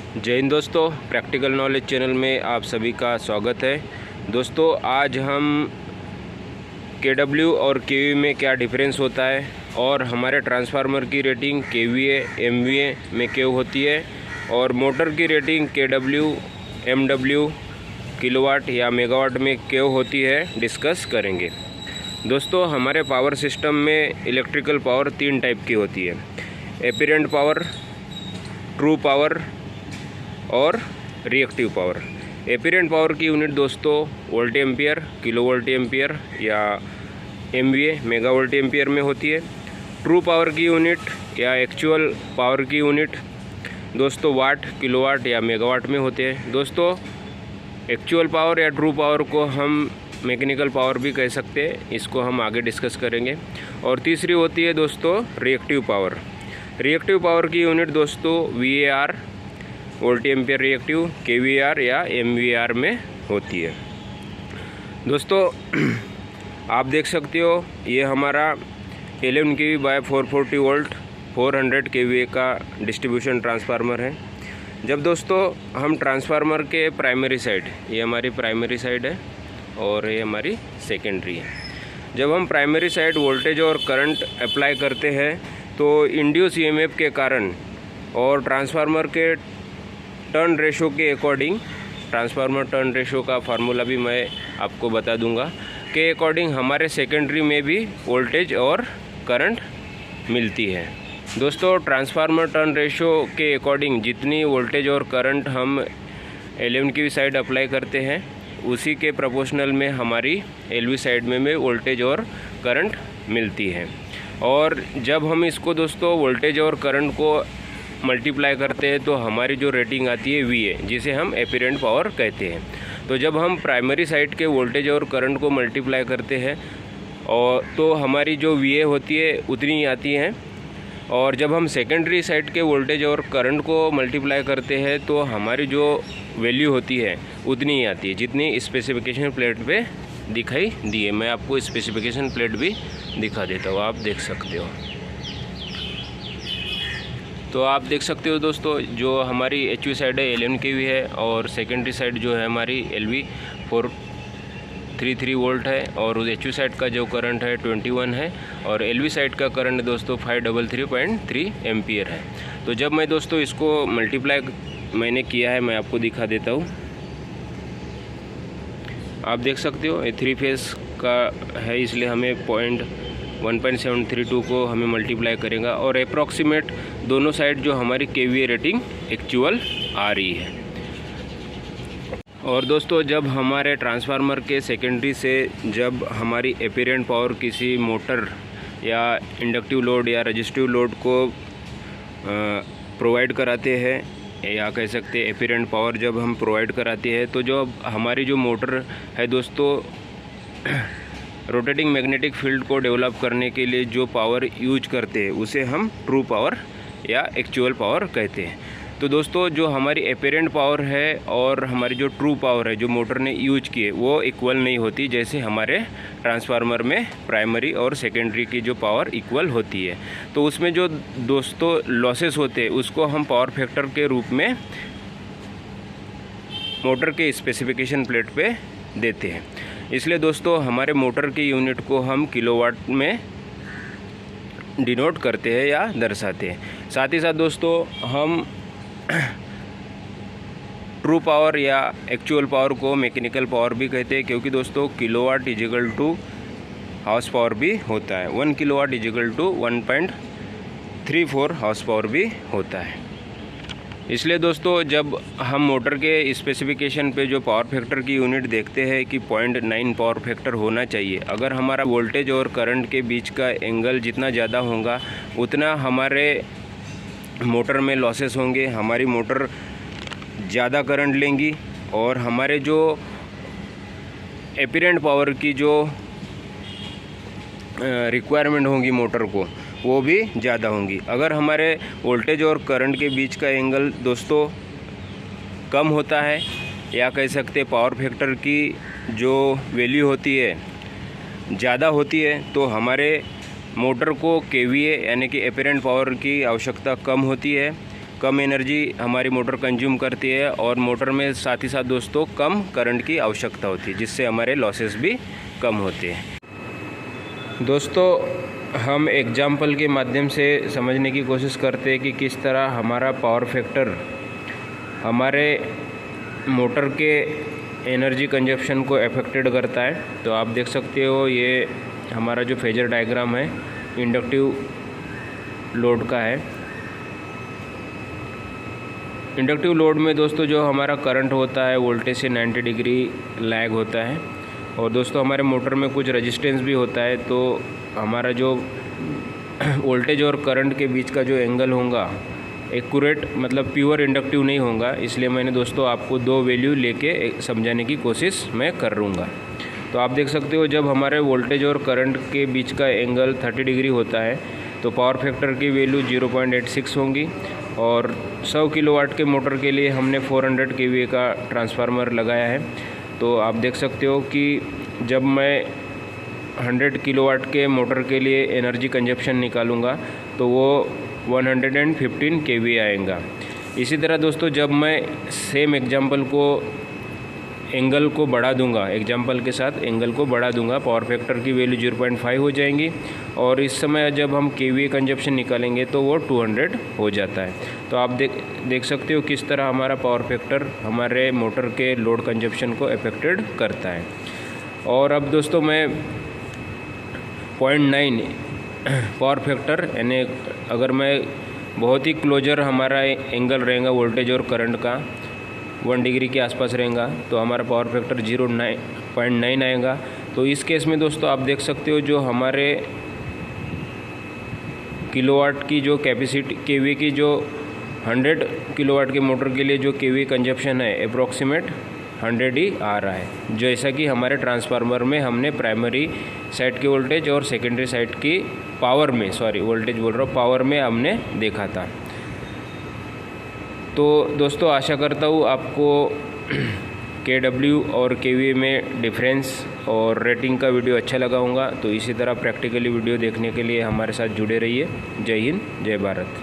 जय हिंद दोस्तों, practical knowledge channel में आप सभी का स्वागत है। दोस्तों आज हम केडब्ल्यू और केवी में क्या डिफरेंस होता है और हमारे ट्रांसफार्मर की रेटिंग केवीए एमवीए में क्यों होती है और मोटर की रेटिंग केडब्ल्यू एमडब्ल्यू किलोवाट या मेगावाट में क्यों होती है डिस्कस करेंगे। दोस्तों हमारे पावर सिस्टम में इलेक्ट्रिकल पावर 3 टाइप की होती है, एपिरेंट पावर, ट्रू पावर और रिएक्टिव पावर। एपिरेंट पावर की यूनिट दोस्तों volt ampere, kilo volt ampere या एमवीए मेगा वोल्ट एम्पियर में होती है। ट्रू पावर की यूनिट या एक्चुअल पावर की यूनिट दोस्तों वाट, किलोवाट या मेगावाट में होते हैं। दोस्तों एक्चुअल पावर या ट्रू पावर को हम मैकेनिकल पावर भी कह सकते हैं, इसको हम आगे डिस्कस करेंगे। और तीसरी होती है दोस्तों रिएक्टिव पावर। रिएक्टिव पावर की यूनिट दोस्तों VAR volt ampere reactive, KVAR या MVAR में होती है। दोस्तों आप देख सकते हो ये हमारा 11 kV बाय 440 वोल्ट 400 kVA का डिस्ट्रीब्यूशन ट्रांसफार्मर है। जब दोस्तों हम ट्रांसफार्मर के प्राइमरी साइड, ये हमारी प्राइमरी साइड है और ये हमारी सेकेंडरी है, जब हम प्राइमरी साइड वोल्टेज और करंट अप्लाई करते हैं तो इंड्यूस EMF के कारण और ट्रांसफार्मर के टर्न रेशो के अकॉर्डिंग, ट्रांसफार्मर टर्न रेशो का फार्मूला भी मैं आपको बता दूंगा, के अकॉर्डिंग हमारे सेकेंडरी में भी वोल्टेज और करंट मिलती है। दोस्तों ट्रांसफार्मर टर्न रेशो के अकॉर्डिंग जितनी वोल्टेज और करंट हम 11 kV साइड अप्लाई करते हैं उसी के प्रोपोर्शनल में हमारी LV साइड में वोल्टेज और करंट मिलती है। और जब हम इसको दोस्तों वोल्टेज और करंट को मल्टीप्लाई करते हैं तो हमारी जो रेटिंग आती है VA, जिसे हम एपिरेंट पावर कहते हैं। तो जब हम प्राइमरी साइड के वोल्टेज और करंट को मल्टीप्लाई करते हैं और तो हमारी जो VA होती है उतनी ही आती है, और जब हम सेकेंडरी साइड के वोल्टेज और करंट को मल्टीप्लाई करते हैं तो हमारी जो वैल्यू होती है उतनी ही आती है जितनी स्पेसिफिकेशन प्लेट पे दिखाई दी है। मैं आपको स्पेसिफिकेशन प्लेट भी दिखा देता हूँ, आप देख सकते हो। तो आप देख सकते हो दोस्तों जो हमारी HV साइड है 11 kV है और सेकेंडरी साइड जो है हमारी LV 433 वोल्ट है और उस HV साइड का जो करंट है 21 है और LV साइड का करंट दोस्तों 533.3 एम्पियर है। तो जब मैं दोस्तों इसको मल्टीप्लाई मैंने किया है, मैं आपको दिखा देता हूँ। आप देख सकते हो ये 3 फेज़ का है, इसलिए हमें 1.732 को हमें मल्टीप्लाई करेगा और अप्रॉक्सीमेट दोनों साइड जो हमारी KVA रेटिंग एक्चुअल आ रही है। और दोस्तों जब हमारे ट्रांसफार्मर के सेकेंडरी से जब हमारी एपिरेंट पावर किसी मोटर या इंडक्टिव लोड या रजिस्टिव लोड को प्रोवाइड कराते हैं या कह सकते हैं एपिरेंट पावर जब हम प्रोवाइड कराते हैं तो जो हमारी जो मोटर है दोस्तों रोटेटिंग मैग्नेटिक फील्ड को डेवलप करने के लिए जो पावर यूज करते हैं उसे हम ट्रू पावर या एक्चुअल पावर कहते हैं। तो दोस्तों जो हमारी एपिरेंट पावर है और हमारी जो ट्रू पावर है जो मोटर ने यूज की है वो इक्वल नहीं होती, जैसे हमारे ट्रांसफार्मर में प्राइमरी और सेकेंडरी की जो पावर इक्वल होती है। तो उसमें जो दोस्तों लॉसेस होते हैं उसको हम पावर फैक्टर के रूप में मोटर के स्पेसिफिकेशन प्लेट पे देते हैं। इसलिए दोस्तों हमारे मोटर की यूनिट को हम किलोवाट में डिनोट करते हैं या दर्शाते हैं। साथ ही साथ दोस्तों हम ट्रू पावर या एक्चुअल पावर को मैकेनिकल पावर भी कहते हैं, क्योंकि दोस्तों kilowatt equal to horse power भी होता है, 1 kilowatt equal to 1.34 horse power भी होता है। इसलिए दोस्तों जब हम मोटर के स्पेसिफिकेशन पे जो पावर फैक्टर की यूनिट देखते हैं कि 0.9 पावर फैक्टर होना चाहिए, अगर हमारा वोल्टेज और करंट के बीच का एंगल जितना ज़्यादा होगा उतना हमारे मोटर में लॉसेस होंगे, हमारी मोटर ज़्यादा करंट लेंगी और हमारे जो एपिरेंट पावर की जो रिक्वायरमेंट होंगी मोटर को वो भी ज़्यादा होंगी। अगर हमारे वोल्टेज और करंट के बीच का एंगल दोस्तों कम होता है या कह सकते पावर फैक्टर की जो वैल्यू होती है ज़्यादा होती है तो हमारे मोटर को KVA यानी कि एपिरेंट पावर की आवश्यकता कम होती है। कम एनर्जी हमारी मोटर कंज्यूम करती है और मोटर में साथ ही साथ दोस्तों कम करंट की आवश्यकता होती है, जिससे हमारे लॉसेस भी कम होते हैं। दोस्तों हम एग्जाम्पल के माध्यम से समझने की कोशिश करते हैं कि किस तरह हमारा पावर फैक्टर हमारे मोटर के एनर्जी कंजप्शन को अफेक्टेड करता है। तो आप देख सकते हो ये हमारा जो फेजर डायग्राम है इंडक्टिव लोड का है। इंडक्टिव लोड में दोस्तों जो हमारा करंट होता है वोल्टेज से 90 डिग्री लैग होता है और दोस्तों हमारे मोटर में कुछ रेजिस्टेंस भी होता है। तो हमारा जो वोल्टेज और करंट के बीच का जो एंगल होगा एक्यूरेट मतलब प्योर इंडक्टिव नहीं होगा, इसलिए मैंने दोस्तों आपको दो वैल्यू लेके समझाने की कोशिश मैं कर लूँगा। तो आप देख सकते हो जब हमारे वोल्टेज और करंट के बीच का एंगल 30 डिग्री होता है तो पावर फैक्टर की वैल्यू 0.86 होंगी। और 100 किलोवाट के मोटर के लिए हमने 400 kVA का ट्रांसफार्मर लगाया है। तो आप देख सकते हो कि जब मैं 100 किलोवाट के मोटर के लिए एनर्जी कंजप्शन निकालूंगा तो वो 115 kVA आएगा। इसी तरह दोस्तों जब मैं सेम एग्जांपल को एंगल को बढ़ा दूंगा, एग्जांपल के साथ एंगल को बढ़ा दूंगा, पावर फैक्टर की वैल्यू 0.5 हो जाएंगी और इस समय जब हम KVA कंजप्शन निकालेंगे तो वो 200 हो जाता है। तो आप देख सकते हो किस तरह हमारा पावर फैक्टर हमारे मोटर के लोड कंजप्शन को अफेक्टेड करता है। और अब दोस्तों मैं 0.9 पावर फैक्टर यानी अगर मैं बहुत ही क्लोजर हमारा एंगल रहेगा वोल्टेज और करंट का 1 डिग्री के आसपास रहेगा तो हमारा पावर फैक्टर 0.9 आएगा। तो इस केस में दोस्तों आप देख सकते हो जो हमारे किलोवाट की जो कैपेसिटी KVA की जो 100 किलोवाट के मोटर के लिए जो KVA कंजप्शन है अप्रॉक्सीमेट 100 ही आ रहा है, जैसा कि हमारे ट्रांसफार्मर में हमने प्राइमरी साइड के वोल्टेज और सेकेंडरी साइड की पावर में वोल्टेज बोल रहा हूँ पावर में हमने देखा था। तो दोस्तों आशा करता हूँ आपको KW और KVA में डिफरेंस और रेटिंग का वीडियो अच्छा लगा होगा। तो इसी तरह प्रैक्टिकली वीडियो देखने के लिए हमारे साथ जुड़े रहिए। जय हिंद, जय भारत।